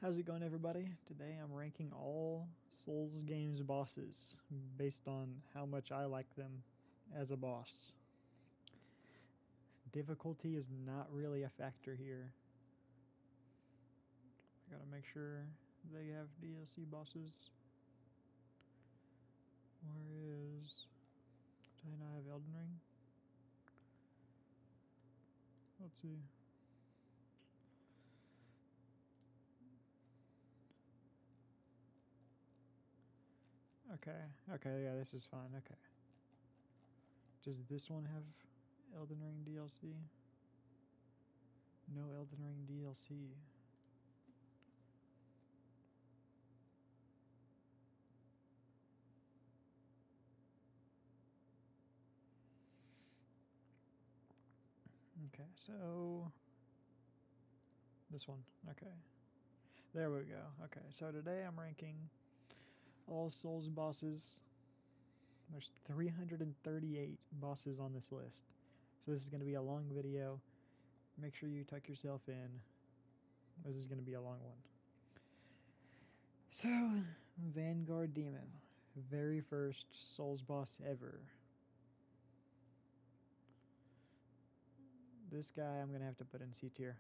How's it going, everybody? Today I'm ranking all Souls games bosses based on how much I like them as a boss. Difficulty is not really a factor here. I gotta make sure they have DLC bosses. Where is... Do I not have Elden Ring? Let's see. Okay, yeah, this is fine, okay. Does this one have Elden Ring DLC? No Elden Ring DLC. Okay, so this one, okay. There we go. Okay, so today I'm ranking all Souls bosses. There's 338 bosses on this list. So this is going to be a long video. Make sure you tuck yourself in. This is going to be a long one. So, Vanguard Demon. Very first Souls boss ever. This guy I'm going to have to put in C tier.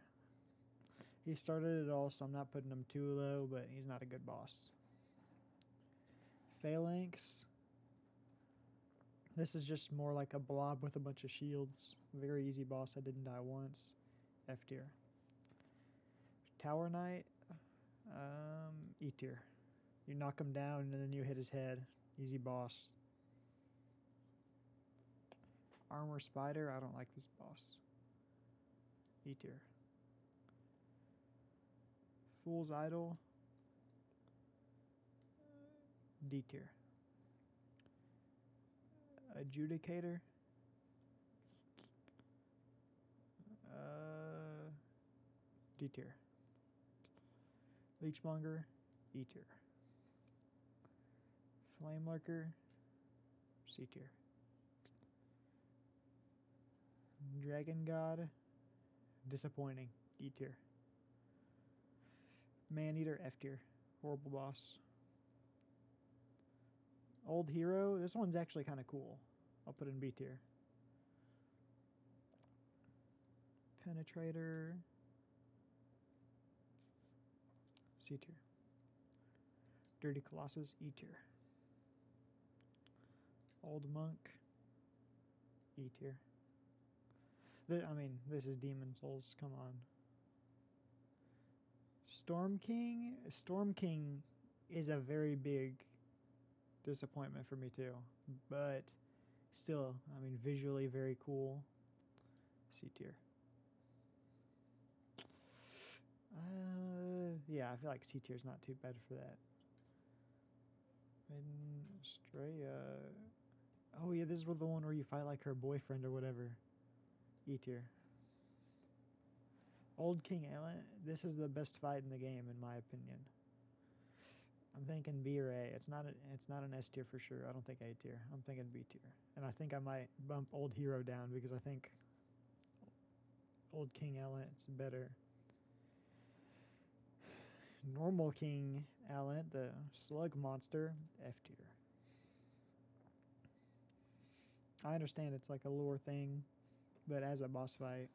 He started it all, so I'm not putting him too low, but he's not a good boss. Phalanx. This is just more like a blob with a bunch of shields. Very easy boss. I didn't die once. F tier. Tower Knight. E tier. You knock him down and then you hit his head. Easy boss. Armor Spider. I don't like this boss. E tier. Fool's Idol. D tier. Adjudicator. D tier. Leechmonger. E tier. Flame Lurker. C tier. Dragon God. Disappointing. E tier. Maneater. F tier. Horrible boss. Old Hero. This one's actually kind of cool. I'll put it in B tier. Penetrator. C tier. Dirty Colossus. E tier. Old Monk. E tier. I mean, this is Demon Souls. Come on. Storm King. Storm King is a very big disappointment for me too, but still, I mean, visually very cool. C tier. Yeah, I feel like C tier is not too bad for that. And Stray. Oh yeah, this is the one where you fight like her boyfriend or whatever. E tier. Old King Alan. This is the best fight in the game, in my opinion. I'm thinking B or A. It's not an S tier for sure. I don't think A tier. I'm thinking B tier. And I think I might bump Old Hero down because I think Old King Alent's better. Normal King Alent, the slug monster, F tier. I understand it's like a lore thing, but as a boss fight,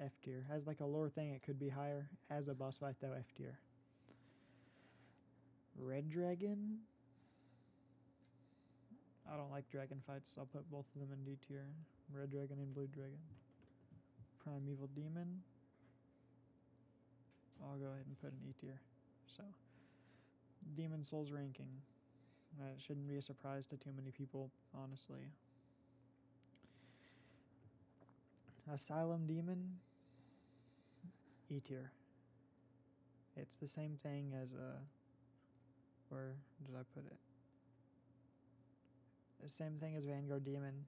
F tier. As like a lore thing, it could be higher. As a boss fight, though, F tier. Red Dragon. I don't like dragon fights, so I'll put both of them in D tier. Red Dragon and Blue Dragon. Primeval Demon. I'll go ahead and put an E tier. So, Demon Souls ranking. That shouldn't be a surprise to too many people, honestly. Asylum Demon. E tier. It's the same thing as a... Where did I put it? The same thing as Vanguard Demon,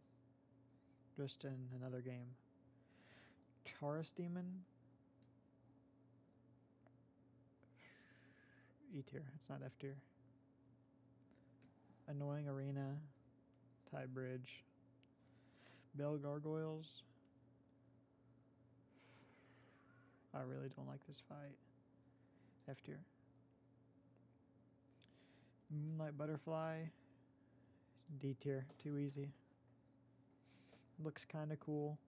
just in another game. Taurus Demon. E tier. It's not F tier. Annoying Arena. Tie Bridge. Bell Gargoyles. I really don't like this fight. F tier. Moonlight Butterfly, D tier. Too easy. Looks kind of cool.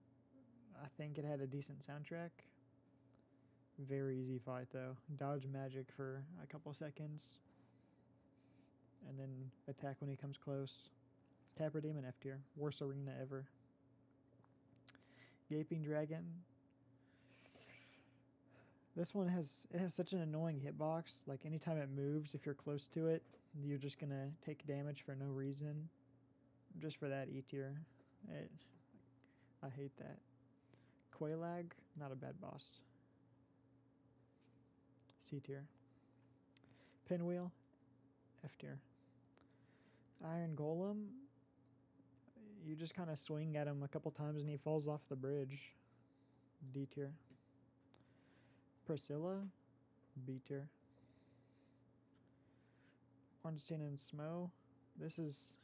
I think it had a decent soundtrack. Very easy fight though. Dodge magic for a couple seconds. And then attack when he comes close. Tapper Demon, F tier. Worst arena ever. Gaping Dragon. This one has such an annoying hitbox. Like anytime it moves, if you're close to it, you're just gonna take damage for no reason. Just for that, E tier. I hate that. Quailag, not a bad boss. C tier. Pinwheel, F tier. Iron Golem, you just kind of swing at him a couple times and he falls off the bridge. D tier. Priscilla, B tier. Ornstein and Smo, this is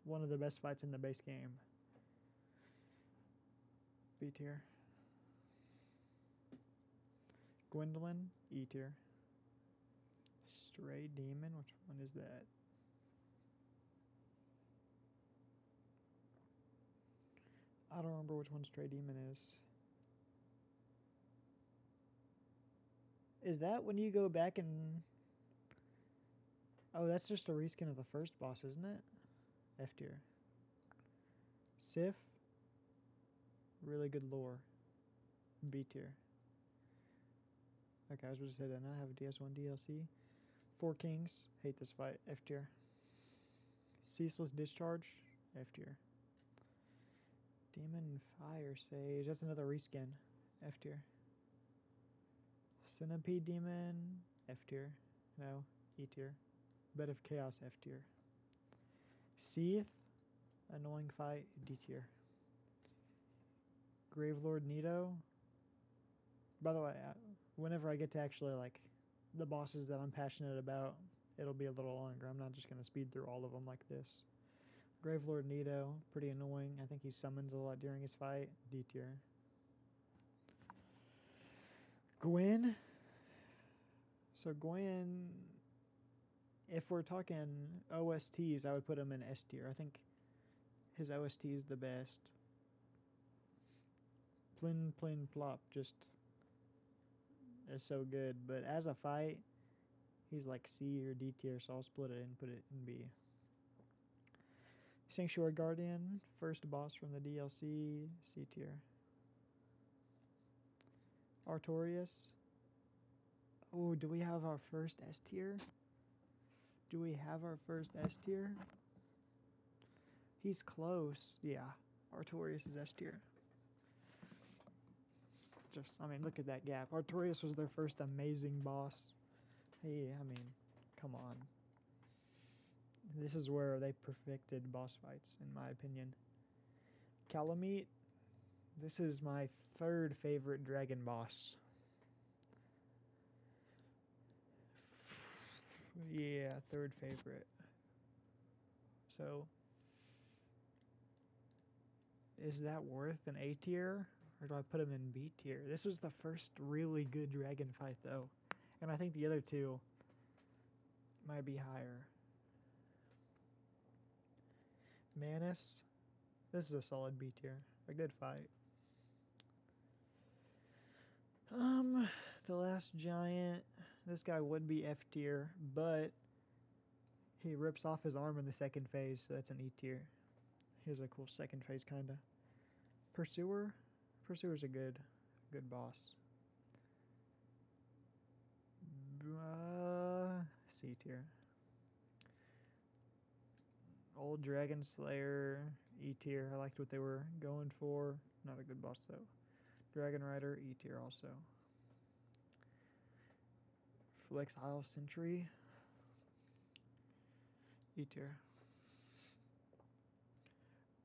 one of the best fights in the base game. B tier. Gwendolyn, E tier. Stray Demon, which one is that? I don't remember which one Stray Demon is. Is that when you go back and... Oh, that's just a reskin of the first boss, isn't it? F tier. Sif, really good lore. B tier. Okay, I was about to say that. Now I have a DS1 DLC. Four Kings, hate this fight. F tier. Ceaseless Discharge, F tier. Demon Fire Sage, that's another reskin. F tier. Centipede Demon, F tier. No, E tier. Bed of Chaos, F tier. Seath, annoying fight, D tier. Gravelord Nito. By the way, whenever I get to actually like the bosses that I'm passionate about, it'll be a little longer. I'm not just going to speed through all of them like this. Gravelord Nito, pretty annoying. I think he summons a lot during his fight. D tier. Gwen. So Gwen, if we're talking OSTs, I would put him in S tier. I think his OST is the best. Plin Plin Plop just is so good. But as a fight, he's like C or D tier, so I'll split it and put it in B. Sanctuary Guardian, first boss from the DLC, C tier. Artorias. Oh, do we have our first S tier? Do we have our first S tier? He's close. Yeah, Artorias is S tier. Just, I mean, look at that gap. Artorias was their first amazing boss. Hey, I mean, come on. This is where they perfected boss fights, in my opinion. Calamite. This is my third favorite dragon boss. Yeah, third favorite. So, is that worth an A tier? Or do I put him in B tier? This was the first really good dragon fight, though. And I think the other two might be higher. Manus. This is a solid B tier. A good fight. The Last Giant. This guy would be F tier, but he rips off his arm in the second phase, so that's an E tier. He has a cool second phase, kinda. Pursuer. Pursuer's a good boss. C tier. Old Dragon Slayer, E tier. I liked what they were going for. Not a good boss though. Dragon Rider, E tier also. Flex Isle Sentry, E tier.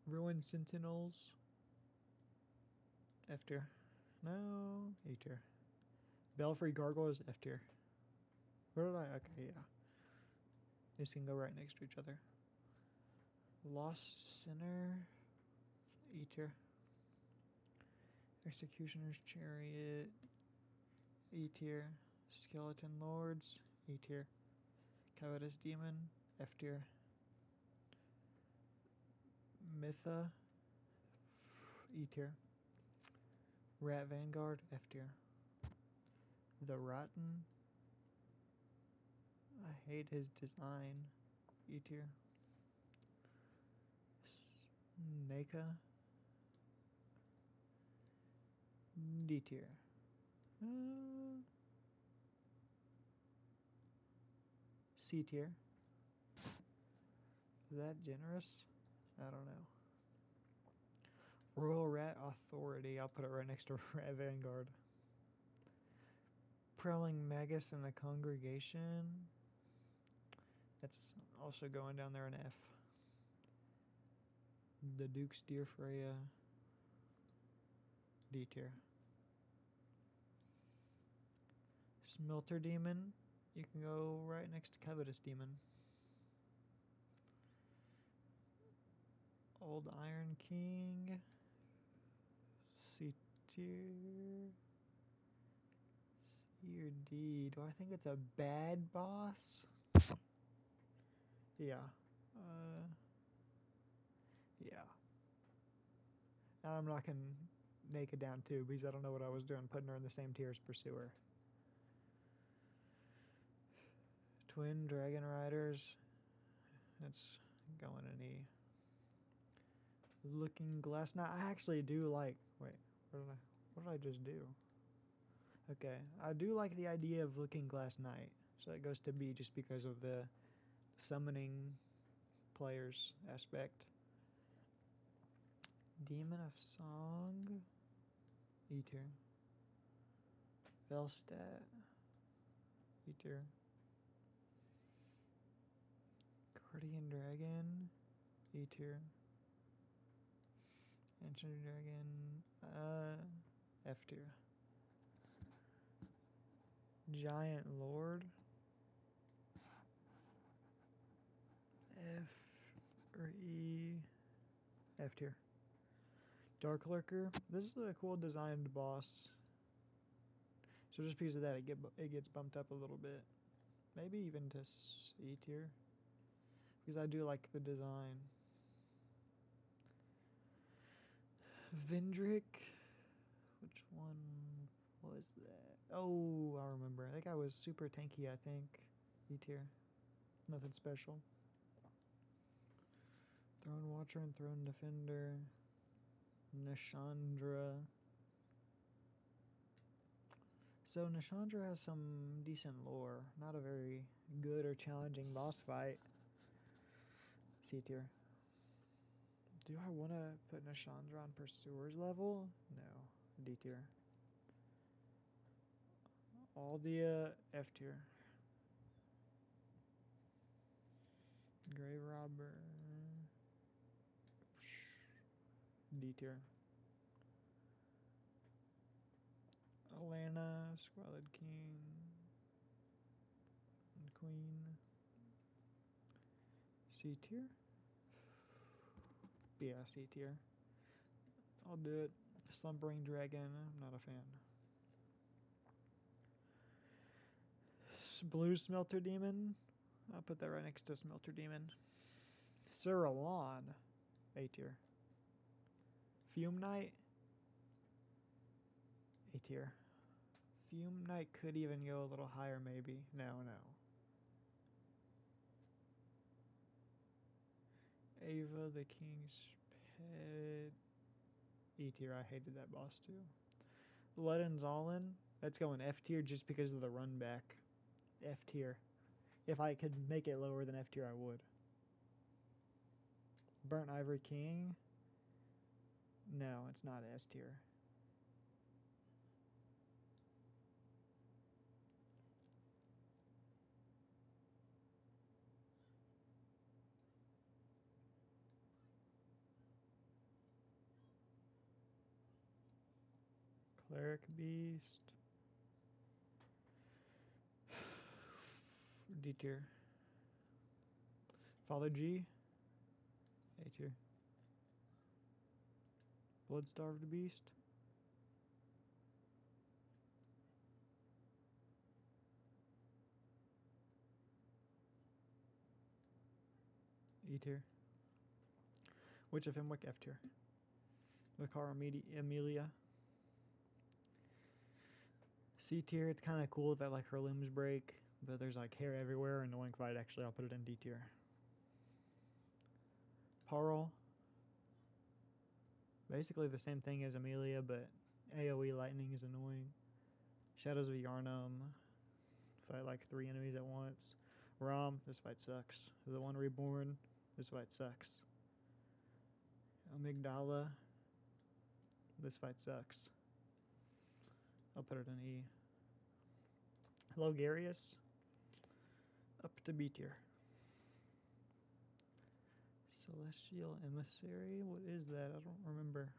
Ruined Sentinels, F tier. No, E tier. Belfry Gargoyles, F tier. Where did I? Okay, yeah. These can go right next to each other. Lost Sinner, E tier. Executioner's Chariot, E tier. Skeleton Lords, E tier. Covetous Demon, F tier. Mytha, E tier. Rat Vanguard, F tier. The Rotten, I hate his design, E tier. Naka, D tier. C tier. Is that generous? I don't know. Royal Rat Authority, I'll put it right next to Rat Vanguard. Prowling Magus in the Congregation. That's also going down there in F. The Duke's Deer Freya, D tier. Smelter Demon, you can go right next to Covetous Demon. Old Iron King, C tier. C or D? Do I think it's a bad boss? Yeah. Yeah. And I'm knocking Naked down too because I don't know what I was doing putting her in the same tier as Pursuer. Twin Dragon Riders. That's going in E. Looking Glass. Now I actually do like. Wait, what did I just do? Okay, I do like the idea of Looking Glass Knight, so it goes to B just because of the summoning players aspect. Demon of Song, E tier. Velstadt, E tier. Guardian Dragon, E tier. Ancient Dragon, F tier. Giant Lord, F or E, F tier. Dark Lurker, this is a cool designed boss. So just because of that, it gets bumped up a little bit. Maybe even to C tier. Because I do like the design. Vendrick, which one was that? Oh, I remember. That guy was super tanky, I think. E tier. Nothing special. Throne Watcher and Throne Defender. Nishandra. So Nishandra has some decent lore. Not a very good or challenging boss fight. C tier. Do I want to put Nishandra on Pursuer's level? No. D tier. Aldia, F tier. Grave Robber, D tier. Alana, Squalid King, and Queen, C tier. Yeah, C tier. I'll do it. Slumbering Dragon, I'm not a fan. Blue Smelter Demon, I'll put that right next to Smelter Demon. Cerulean, A tier. Fume Knight, A tier. Fume Knight could even go a little higher, maybe. No. Ava the King's Pet, E tier. I hated that boss too. Leden's All-In, that's going F tier just because of the run back. F tier. If I could make it lower than F tier, I would. Burnt Ivory King, no, it's not S tier. Cleric Beast, D tier. Father G, A tier. Bloodstarved Beast, E tier. Witch of Hemwick, F tier. Vicar Amelia. C tier, it's kind of cool that like her limbs break, but there's like hair everywhere. Annoying fight, actually, I'll put it in D tier. Parl. Basically the same thing as Amelia, but AoE lightning is annoying. Shadows of Yarnum. Fight like 3 enemies at once. Rom, this fight sucks. The One Reborn, this fight sucks. Amygdala, this fight sucks. I'll put it in E. Logarius, up to B tier. Celestial Emissary, what is that? I don't remember.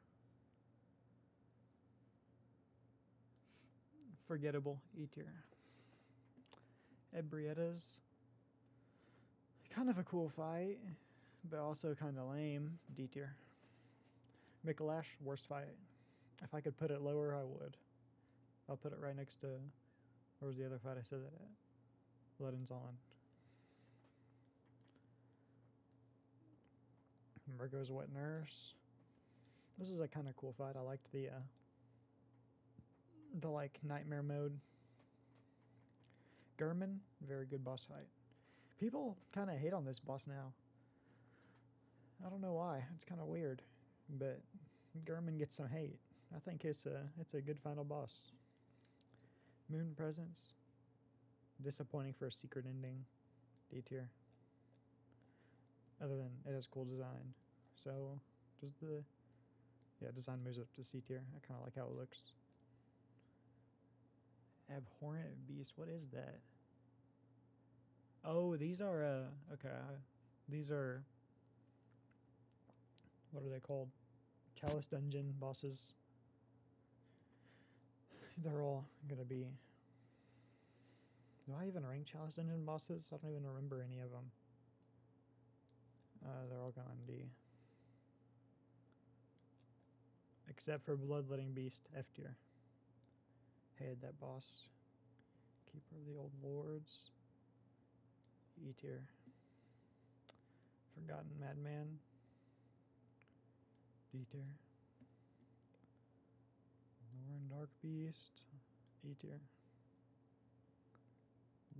Forgettable, E tier. Ebrietas, kind of a cool fight, but also kind of lame, D tier. Mikolash, worst fight. If I could put it lower, I would. I'll put it right next to, where was the other fight I said that at? Blood on. Murgo's Wet Nurse. This is a kind of cool fight. I liked the like nightmare mode. Gurman, very good boss fight. People kind of hate on this boss now. I don't know why. It's kind of weird, but Gurman gets some hate. I think it's a good final boss. Moon Presence, disappointing for a secret ending. D tier. Other than it has cool design, so just the design moves up to C tier. I kind of like how it looks. Abhorrent Beast, what is that? Oh, these are okay. These are, what are they called? Chalice Dungeon bosses. They're all gonna be. Do I even rank Chalice Dungeon bosses? I don't even remember any of them. They're all going D. Except for Bloodletting Beast, F tier. Hated that boss. Keeper of the Old Lords, E tier. Forgotten Madman, D tier. Lauren Dark Beast, E tier.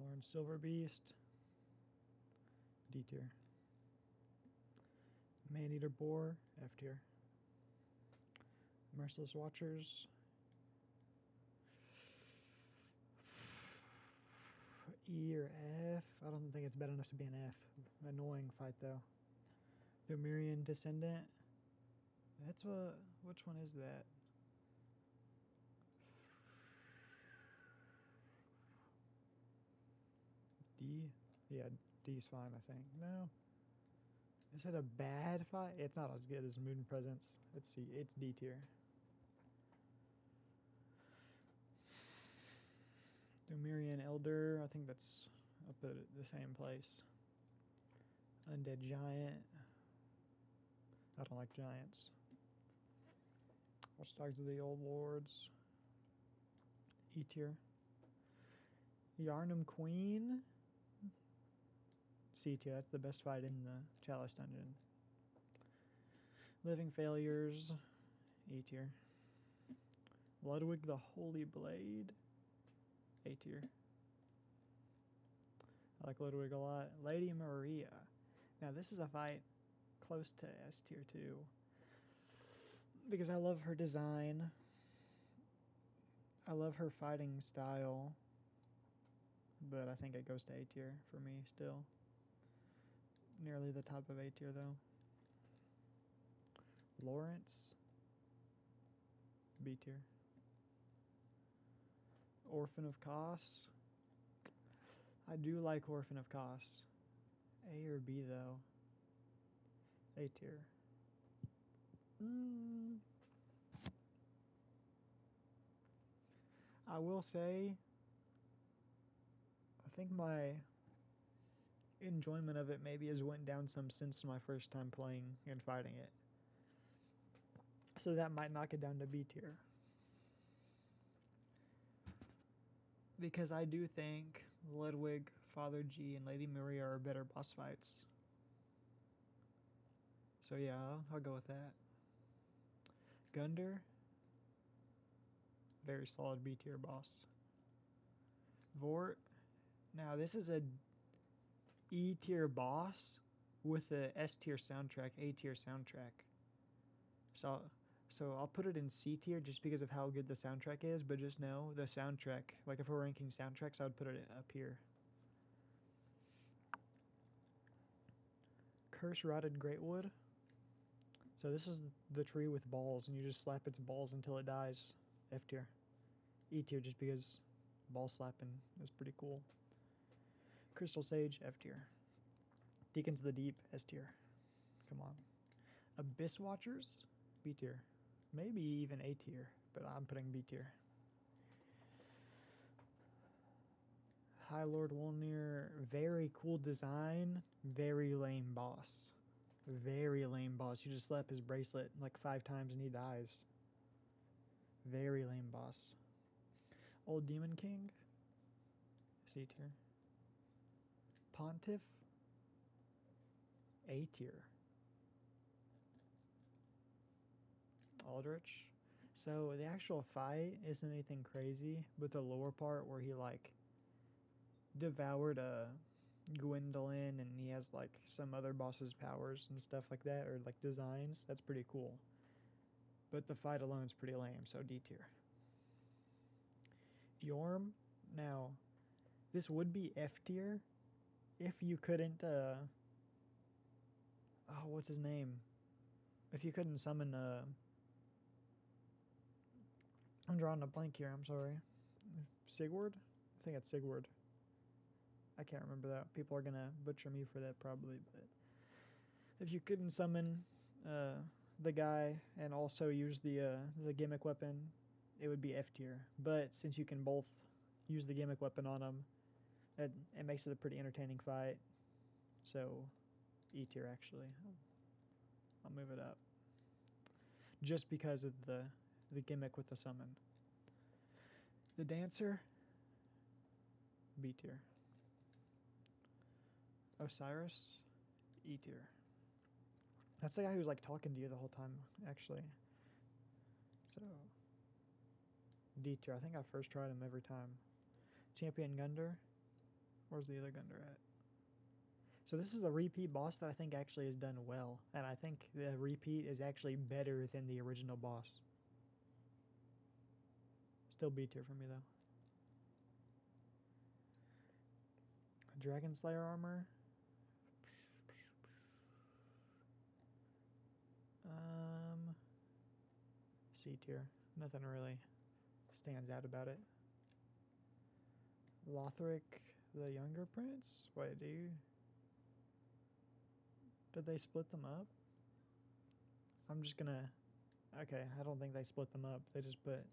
Lauren Silver Beast, D tier. Maneater Boar, F tier. Merciless Watchers, E or F. I don't think it's bad enough to be an F. Annoying fight though. The Mirian Descendant. That's which one is that? D? Yeah, D's fine, I think. No. Is it a bad fight? It's not as good as Moon Presence. Let's see. It's D tier. Dumirian Elder. I think that's up at the same place. Undead Giant. I don't like giants. Watchdogs of the Old Lords. E tier. Yarnum Queen. C tier. That's the best fight in the Chalice Dungeon. Living Failures. E tier. Ludwig the Holy Blade. A tier. I like Ludwig a lot. Lady Maria. Now this is a fight close to S tier too, because I love her design. I love her fighting style, but I think it goes to A tier for me still. Nearly the top of A tier though. Lawrence, B tier. Orphan of Kos. I do like Orphan of Kos. A or B though? A tier. I will say, I think my enjoyment of it maybe has went down some since my first time playing and fighting it. So that might knock it down to B tier. Because I do think Ludwig, Father G, and Lady Maria are better boss fights. So yeah, I'll go with that. Gunder, very solid B tier boss. Vort, now this is a E tier boss with a S tier soundtrack, A tier soundtrack. So I'll put it in C tier just because of how good the soundtrack is, but just know the soundtrack, like if we're ranking soundtracks, I would put it up here. Curse Rotted Greatwood. So this is the tree with balls, and you just slap its balls until it dies. F tier. E tier just because ball slapping is pretty cool. Crystal Sage, F tier. Deacons of the Deep, S tier. Come on. Abyss Watchers, B tier. Maybe even A tier, but I'm putting B tier. High Lord Wolnir, very cool design, very lame boss. Very lame boss. You just slap his bracelet like 5 times and he dies. Very lame boss. Old Demon King, C tier. Pontiff, A tier. Aldrich. So the actual fight isn't anything crazy, but the lower part where he like devoured a Gwendolyn and he has like some other boss's powers and stuff like that, or like designs, that's pretty cool. But the fight alone is pretty lame, so D tier. Yorm, now this would be F tier if you couldn't what's his name? If you couldn't summon I'm drawing a blank here, I'm sorry. Sigurd? I think it's Sigurd. I can't remember that. People are gonna butcher me for that probably, but if you couldn't summon the guy and also use the gimmick weapon, it would be F tier. But since you can both use the gimmick weapon on him, it makes it a pretty entertaining fight. So E tier actually. I'll move it up. Just because of the gimmick with the summon. The Dancer, B tier. Osiris, E tier. That's the guy who was like talking to you the whole time, actually. So D tier. I think I first tried him every time. Champion Gunder. Where's the other Gunder at? So this is a repeat boss that I think actually is done well, and I think the repeat is actually better than the original boss. Still B tier for me though. Dragon Slayer armor. C tier. Nothing really stands out about it. Lothric, the younger prince? Wait, did they split them up? I'm just gonna... Okay, I don't think they split them up. They just put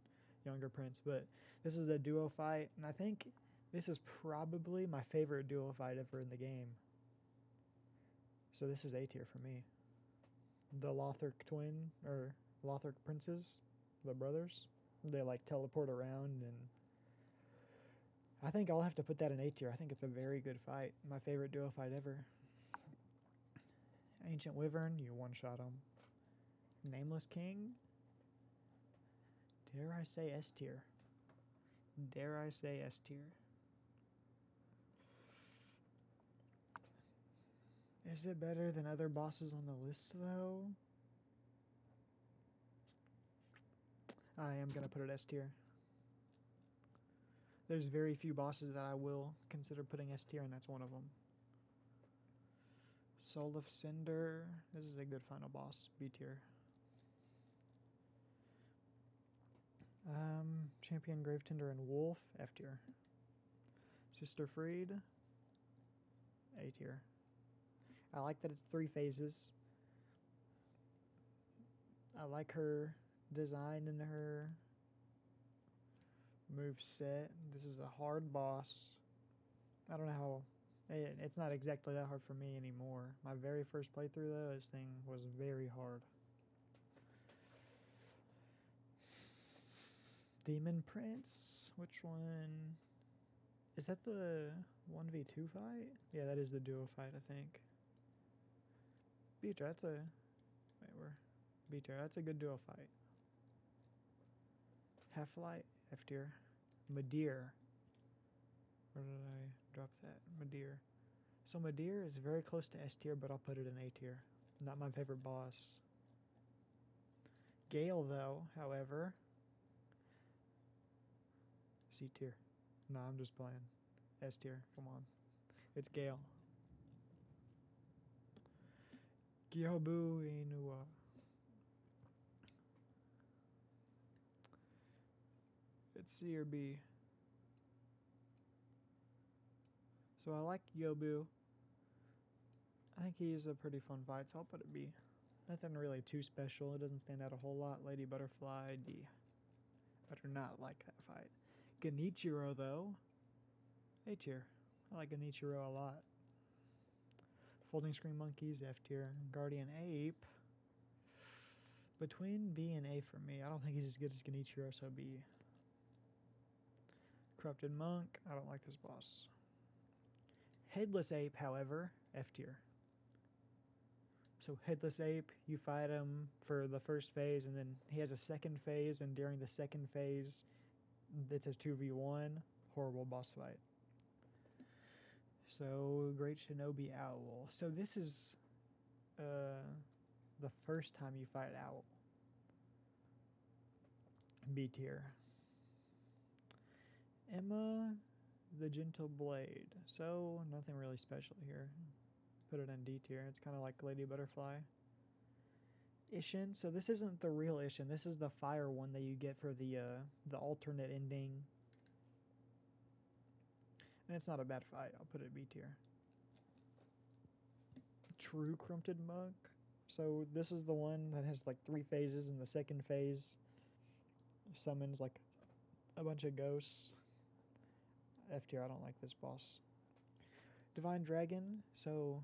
younger prince. But this is a duo fight, and I think this is probably my favorite duo fight ever in the game. So this is A tier for me. The Lothric twin, or Lothric princes, the brothers, they like teleport around, and I think I'll have to put that in A tier. I think it's a very good fight. My favorite duo fight ever. Ancient Wyvern, you one-shot him. Nameless King, dare I say S tier. Dare I say S tier. Is it better than other bosses on the list, though? I am going to put it S tier. There's very few bosses that I will consider putting S tier, and that's one of them. Soul of Cinder. This is a good final boss. B tier. Champion Gravetender and Wolf. F tier. Sister Freed. A tier. I like that it's 3 phases. I like her design and her move set. This is a hard boss. I don't know how... It's not exactly that hard for me anymore. My very first playthrough, though, this thing was very hard. Demon Prince? Which one? Is that the 1v2 fight? Yeah, that is the duo fight, I think. Beater, Wait, we're B tier. That's a good duo fight. Half-Light, F tier. Madeir. Where did I drop that? Madeir. So Madeir is very close to S tier, but I'll put it in A tier. Not my favorite boss. Gale, though, however, C tier. No, I'm just playing. S tier. Come on. It's Gale. Gyobu Inua. It's C or B. So I like Yobu. I think he's a pretty fun fight, so I'll put it B. Nothing really too special. It doesn't stand out a whole lot. Lady Butterfly, D. I do not like that fight. Genichiro, though, A tier. I like Genichiro a lot. Folding Screen Monkeys, F tier. Guardian Ape. Between B and A for me. I don't think he's as good as Genichiro, so B. Corrupted Monk. I don't like this boss. Headless Ape, however, F tier. So Headless Ape, you fight him for the first phase, and then he has a second phase, and during the second phase, it's a 2v1. Horrible boss fight. So, Great Shinobi Owl. So this is the first time you fight Owl. B tier. Emma, the Gentle Blade. So, nothing really special here. Put it in D tier. It's kind of like Lady Butterfly. Ishin. So this isn't the real Ishin. This is the fire one that you get for the alternate ending. And it's not a bad fight. I'll put it B tier. True Corrupted Monk. So this is the one that has like 3 phases, and the second phase summons like a bunch of ghosts. F tier. I don't like this boss. Divine Dragon. So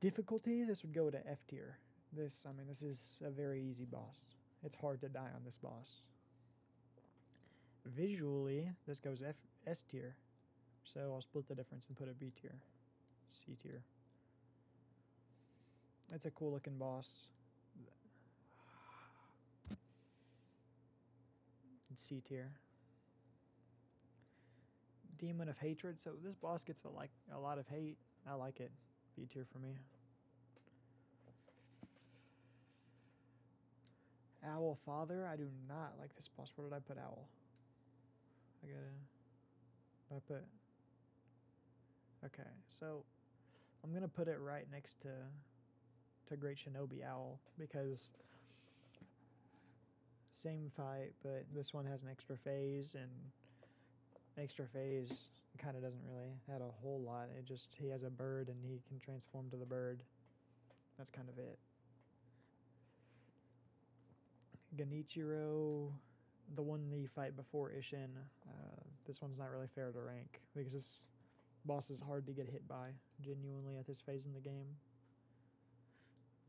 difficulty, this would go to F tier. This is a very easy boss. It's hard to die on this boss. Visually, this goes S tier. So I'll split the difference and put it B tier. C tier. It's a cool looking boss. C tier. Demon of Hatred. So this boss gets a lot of hate. I like it. B tier for me. Owl Father. I do not like this boss. Where did I put Owl? I put... Okay, so I'm going to put it right next to Great Shinobi Owl, because same fight, but this one has an extra phase, and extra phase kind of doesn't really add a whole lot. It just, he has a bird and he can transform to the bird. That's kind of it. Genichiro, the one that you fight before Ishin, this one's not really fair to rank, because this boss is hard to get hit by, genuinely, at this phase in the game.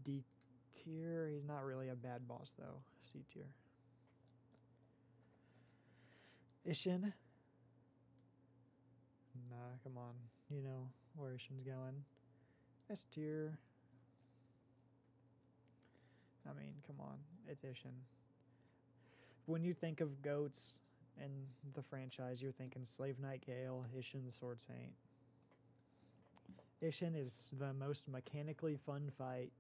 D tier, he's not really a bad boss, though. C tier. Ishin. Nah, come on. You know where Ishin's going. S tier. I mean, come on. It's Ishin. When you think of goats in the franchise, you're thinking Slave Knight Gale, Ishin the Sword Saint. Ishin is the most mechanically fun fight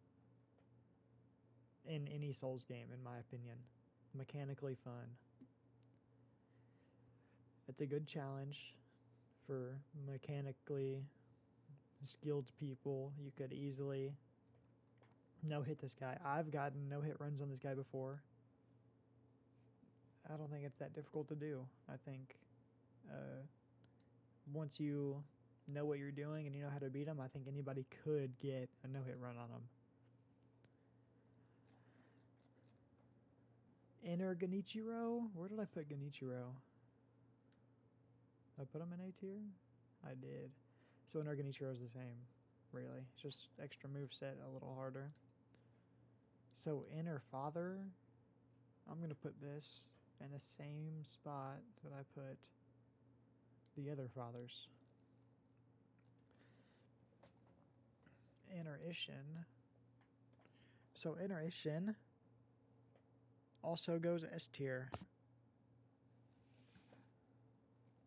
in any Souls game, in my opinion. Mechanically fun. It's a good challenge for mechanically skilled people. You could easily no-hit this guy. I've gotten no-hit runs on this guy before. I don't think it's that difficult to do. I think once you know what you're doing and you know how to beat him, I think anybody could get a no-hit run on him. Enter Genichiro. Where did I put Genichiro? Did I put him in A tier? I did. So Enter Genichiro is the same, really. It's just extra moveset, a little harder. So Enter Father, I'm going to put this in the same spot that I put the other fathers. Enter Ishin. So Iteration also goes S tier.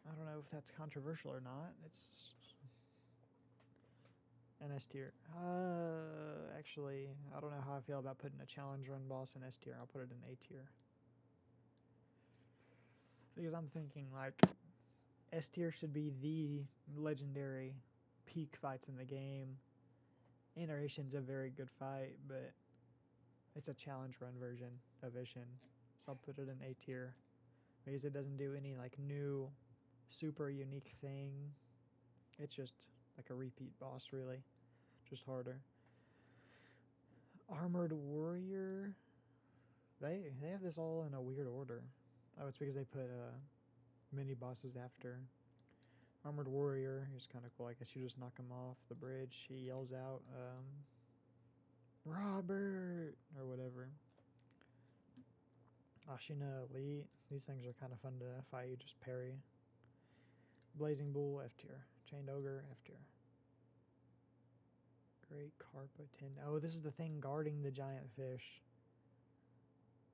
I don't know if that's controversial or not. It's an S tier. Actually, I don't know how I feel about putting a challenge run boss in S tier. I'll put it in A tier. Because I'm thinking, like, S tier should be the legendary peak fights in the game. Iteration's a very good fight, but it's a challenge run version of Ishin. So I'll put it in A tier. Because it doesn't do any, like, new, super unique thing. It's just like a repeat boss, really. Just harder. Armored Warrior. They have this all in a weird order. Oh, it's because they put mini bosses after. Armored Warrior is kind of cool. I guess you just knock him off the bridge. He yells out, Robert! Or whatever. Ashina Elite. These things are kind of fun to fight. You just parry. Blazing Bull, F tier. Chained Ogre, F tier. Great Carpa 10. Oh, this is the thing guarding the giant fish.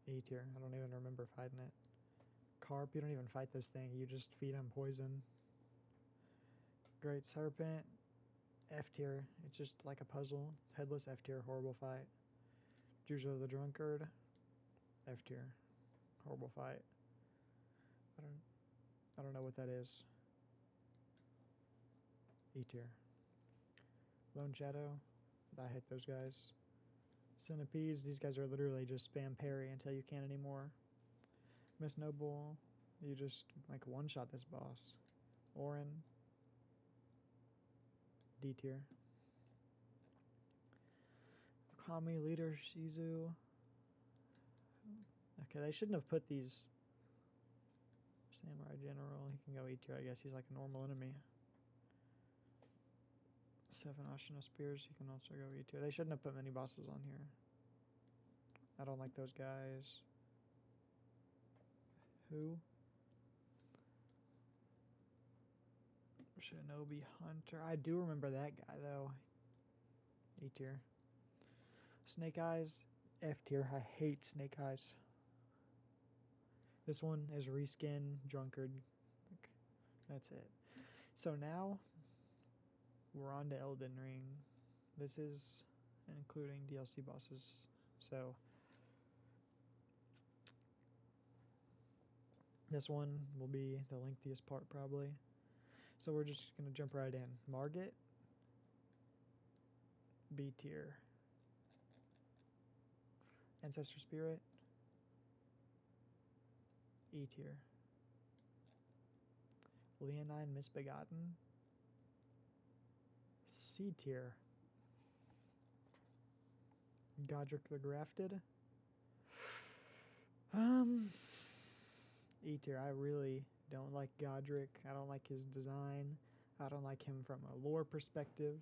E tier. I don't even remember fighting it. Carp, you don't even fight this thing. You just feed him poison. Great Serpent, F tier. It's just like a puzzle. Headless, F tier. Horrible fight. Juzo the Drunkard, F tier. Horrible fight. I don't know what that is. E tier. Lone Shadow. I hate those guys. Centipedes. These guys are literally just spam parry until you can't anymore. Miss Noble. You just like one-shot this boss. Orin. D tier. Kami Leader Shizu. Okay, they shouldn't have put these. Samurai General. He can go E tier, I guess. He's like a normal enemy. 7 Ashina Spears. He can also go E tier. They shouldn't have put many bosses on here. I don't like those guys. Who? Shinobi Hunter. I do remember that guy, though. E tier. Snake Eyes. F tier. I hate Snake Eyes. This one is Reskin Drunkard. That's it. So now we're on to Elden Ring. This is including DLC bosses. So this one will be the lengthiest part probably. So we're just going to jump right in. Margit, B tier. Ancestor Spirit, E tier. Leonine Misbegotten, C tier. Godric the Grafted, E tier. I really don't like Godric. I don't like his design. I don't like him from a lore perspective.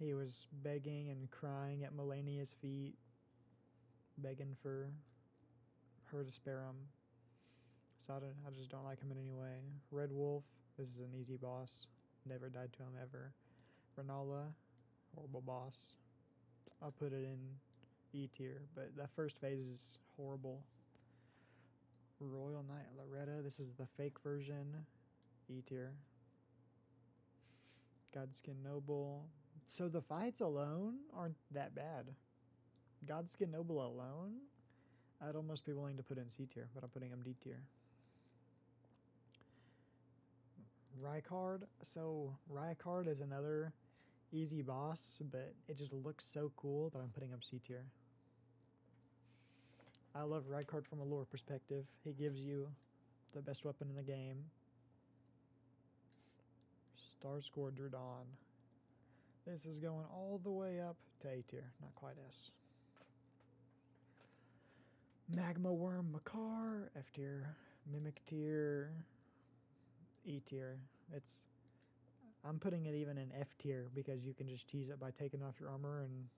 He was begging and crying at Melania's feet, begging for her to spare him. So I just don't like him in any way. Red Wolf, this is an easy boss. Never died to him ever. Renala, horrible boss. I'll put it in E tier, but that first phase is horrible. Royal Knight Loretta, this is the fake version. E tier. Godskin Noble. So the fights alone aren't that bad. Godskin Noble alone, I'd almost be willing to put in C tier, but I'm putting him D tier. Rykard. So Rykard is another easy boss, but it just looks so cool that I'm putting him C tier. I love Rykard from a lore perspective. He gives you the best weapon in the game. Starscored Dawn. This is going all the way up to A tier, not quite S. Magma Worm Makar, F tier. Mimic tier, E tier. I'm putting it even in F tier because you can just tease it by taking off your armor and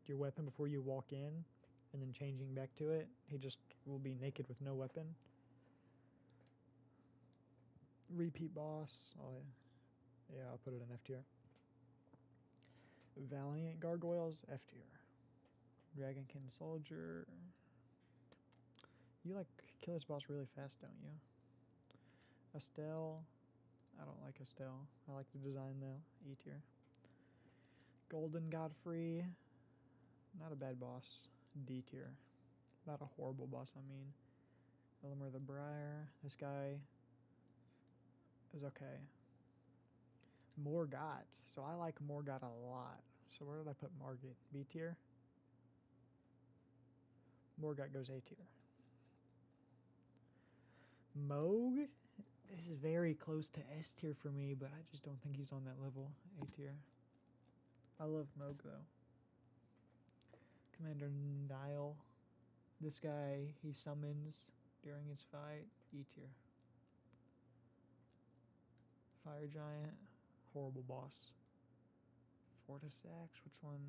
your weapon before you walk in and then changing back to it. He just will be naked with no weapon. Repeat boss. Oh yeah, I'll put it in F tier. Valiant Gargoyles, F tier. Dragonkin Soldier. You like kill this boss really fast, don't you? Estelle. I don't like Estelle. I like the design though. E tier. Golden Godfrey. Not a bad boss. D tier. Not a horrible boss, I mean. Elimir the Briar. This guy is okay. Morgott. So I like Morgott a lot. So where did I put Margit? B tier? Morgott goes A tier. Moog? This is very close to S tier for me, but I just don't think he's on that level. A tier. I love Moog though. Commander Nile. This guy, he summons during his fight. E tier. Fire Giant. Horrible boss. Fortisax. Which one?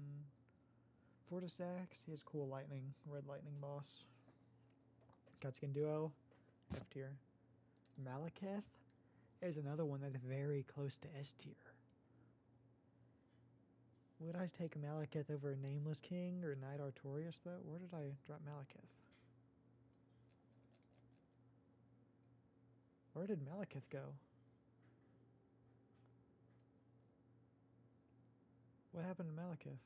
Fortisax. He has cool lightning. Red lightning boss. Cutskin Duo. F tier. Malekith is another one that's very close to S tier. Would I take Malekith over Nameless King or Knight Artorias though? Where did I drop Malekith? Where did Malekith go? What happened to Malekith?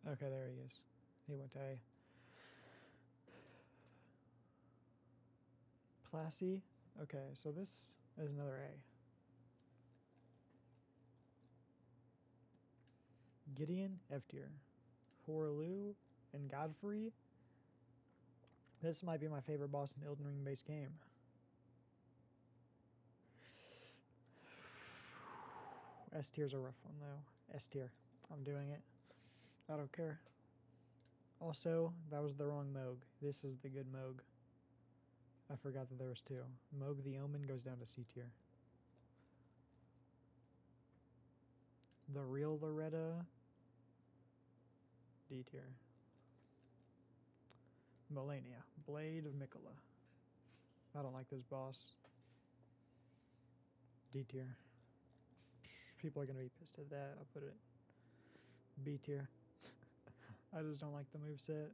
Okay, there he is. He went to A. Plassey. Okay, so this is another A. Gideon, F tier. Horlu and Godfrey. This might be my favorite boss in Elden Ring based game. S tier's a rough one though. S tier. I'm doing it. I don't care. Also, that was the wrong Moog. This is the good Moog. I forgot that there was two. Moog the Omen goes down to C tier. The real Loretta, D tier. Melania, Blade of Mikola. I don't like this boss. D tier. People are gonna be pissed at that. I'll put it B tier. I just don't like the moveset.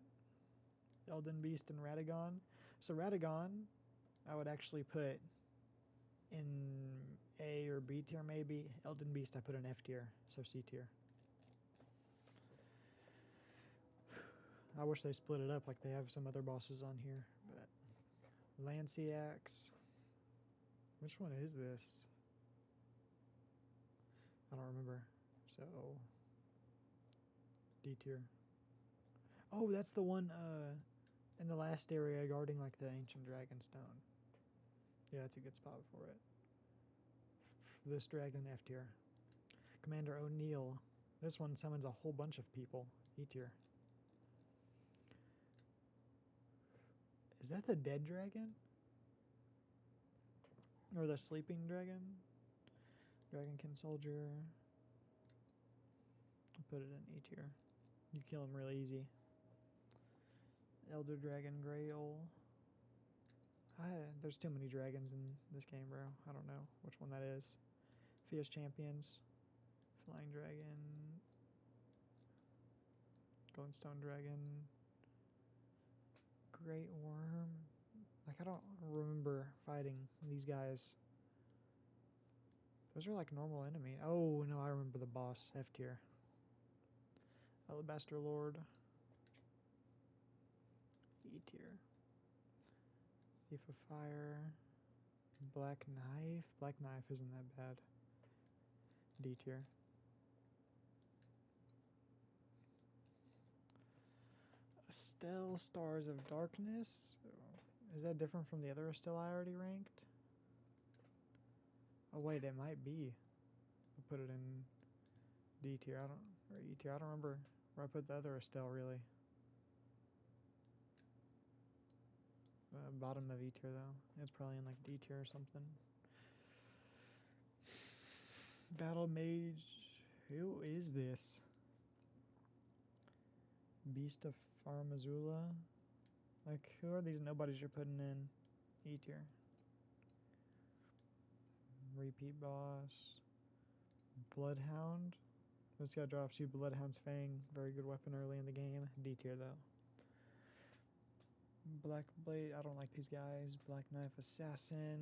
Elden Beast and Radagon. So Radagon, I would actually put in A or B tier maybe. Elden Beast I put in F tier, so C tier. I wish they split it up like they have some other bosses on here, but Lanciax. Which one is this? I don't remember. So D tier. Oh, that's the one in the last area guarding like the ancient dragon stone. Yeah, that's a good spot for it. This dragon, F tier. Commander O'Neill. This one summons a whole bunch of people. E tier. Is that the dead dragon? Or the sleeping dragon? Dragonkin Soldier. I'll put it in E tier. You kill him really easy. Elder Dragon Grail. There's too many dragons in this game, bro. I don't know which one that is. Fierce Champions. Flying Dragon. Goldstone Dragon. Great Worm. Like, I don't remember fighting these guys. Those are like normal enemy. Oh, no, I remember the boss. F tier. Alabaster Lord. E tier. Thief of Fire. Black Knife. Black Knife isn't that bad. D tier. Estelle Stars of Darkness. Is that different from the other Estelle I already ranked? Oh wait, it might be. I'll put it in D tier. Or E tier. I don't remember where I put the other Estelle really. Bottom of E tier though. It's probably in like D tier or something. Battle Mage. Who is this? Beast of Farmazula. Like, who are these nobodies you're putting in E tier? Repeat boss. Bloodhound. This guy drops you Bloodhound's Fang. Very good weapon early in the game. D tier though. Black Blade. I don't like these guys. Black Knife Assassin.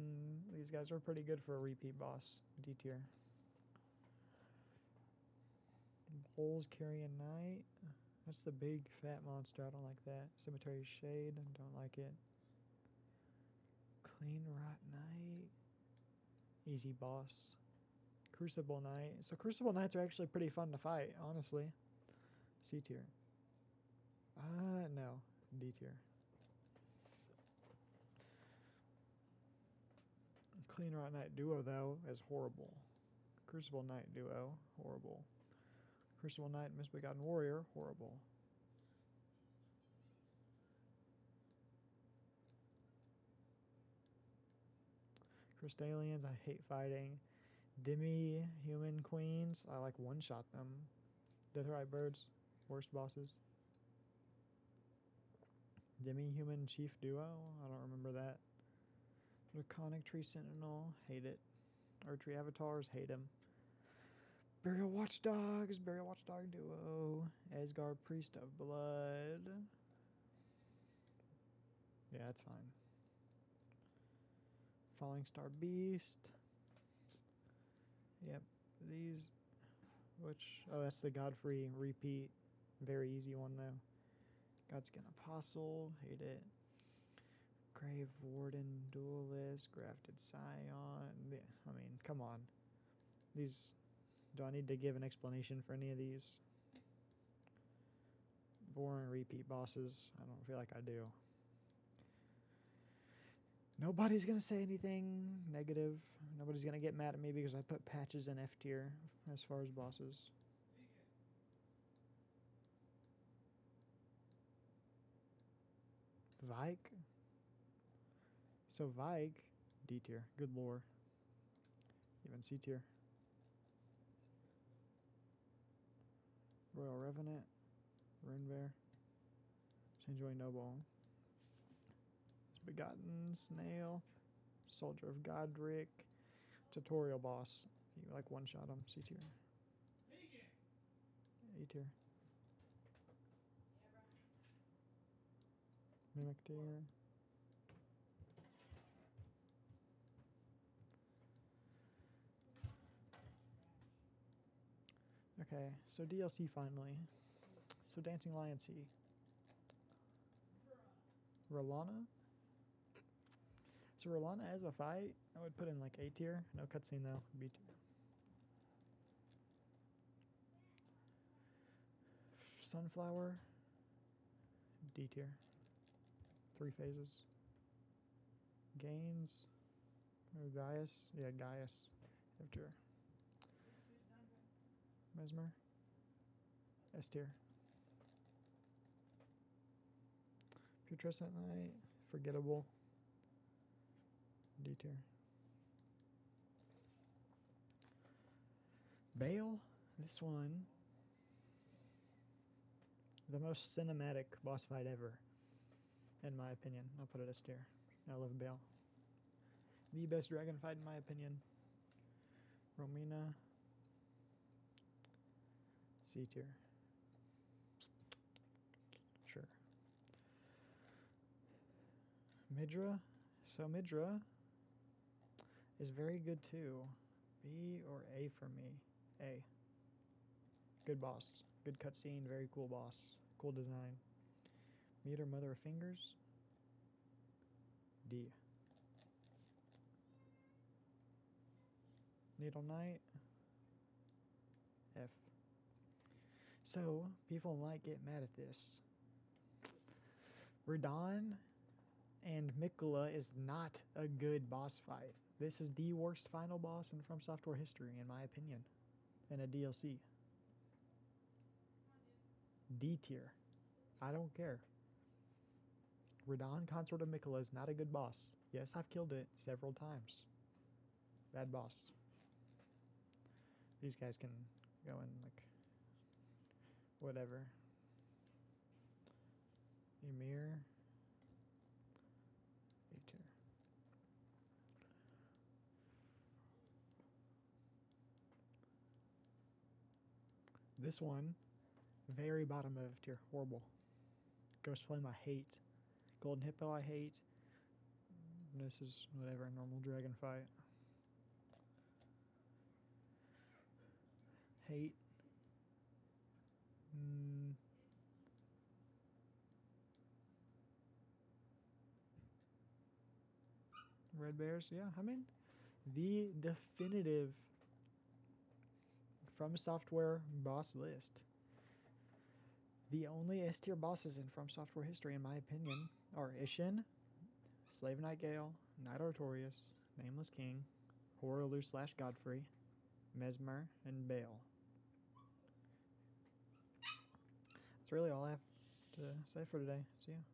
These guys are pretty good for a repeat boss. D tier. Holes Carrying Knight. That's the big fat monster. I don't like that. Cemetery Shade. I don't like it. Clean Rot Knight. Easy boss. Crucible Knight. So Crucible Knights are actually pretty fun to fight, honestly. C tier. No. D tier. Clean Rot Knight Duo, though, is horrible. Crucible Knight Duo, horrible. Crucible Knight Misbegotten Warrior, horrible. Crystalians, I hate fighting. Demi-Human Queens, I like one-shot them. Deathrite Birds, worst bosses. Demi-Human Chief Duo, I don't remember that. Draconic Tree Sentinel, hate it. Archery Avatars, hate him. Burial Watchdogs, Burial Watchdog Duo. Asgard Priest of Blood. Yeah, that's fine. Falling Star Beast. Yep, these, oh, that's the Godfrey repeat. Very easy one, though. Godskin Apostle, hate it. Grave Warden Duelist, Grafted Scion. I mean, come on. These, do I need to give an explanation for any of these? Boring repeat bosses. I don't feel like I do. Nobody's going to say anything negative. Nobody's going to get mad at me because I put patches in F tier as far as bosses. Vike? So Vike, D tier. Good lore. Even C tier. Royal Revenant. Runebear. Changeling Noble. Begotten Snail. Soldier of Godric. Tutorial boss. You like one-shot him. C tier. A tier. Mimic tier. Okay, so DLC finally. So Dancing Lion C. Rolana? So Rolana as a fight, I would put in like A tier. No cutscene though. B tier. Sunflower. D tier. 3 phases. Gains. Or Gaius. Yeah, Gaius. F tier. Mesmer. S tier. Putrescent Knight. Forgettable. D tier. Bale. This one. The most cinematic boss fight ever. In my opinion. I'll put it S tier. I love Bale. The best dragon fight in my opinion. Romina. C tier. Sure. Midra. So Midra is very good too. B or A for me. A. Good boss. Good cutscene. Very cool boss. Cool design. Meter Mother of Fingers. D. Needle Knight. F. So, people might get mad at this. Radon and Mikola is not a good boss fight. This is the worst final boss in From Software history, in my opinion, in a DLC. D tier. I don't care. Radon, Consort of Mikola is not a good boss. Yes, I've killed it several times. Bad boss. These guys can go in, like, whatever. Ymir. A tier. This one, very bottom of tier. Horrible. Ghost Flame, I hate. Golden Hippo, I hate. This is whatever, normal dragon fight. Hate. Red Bears, yeah. I mean, the definitive From Software boss list. The only S tier bosses in From Software history, in my opinion, are Ishin, Slave Knight Gale, Knight Artorias, Nameless King, Horaloo / Godfrey, Mesmer, and Bale. That's really all I have to say for today. See ya.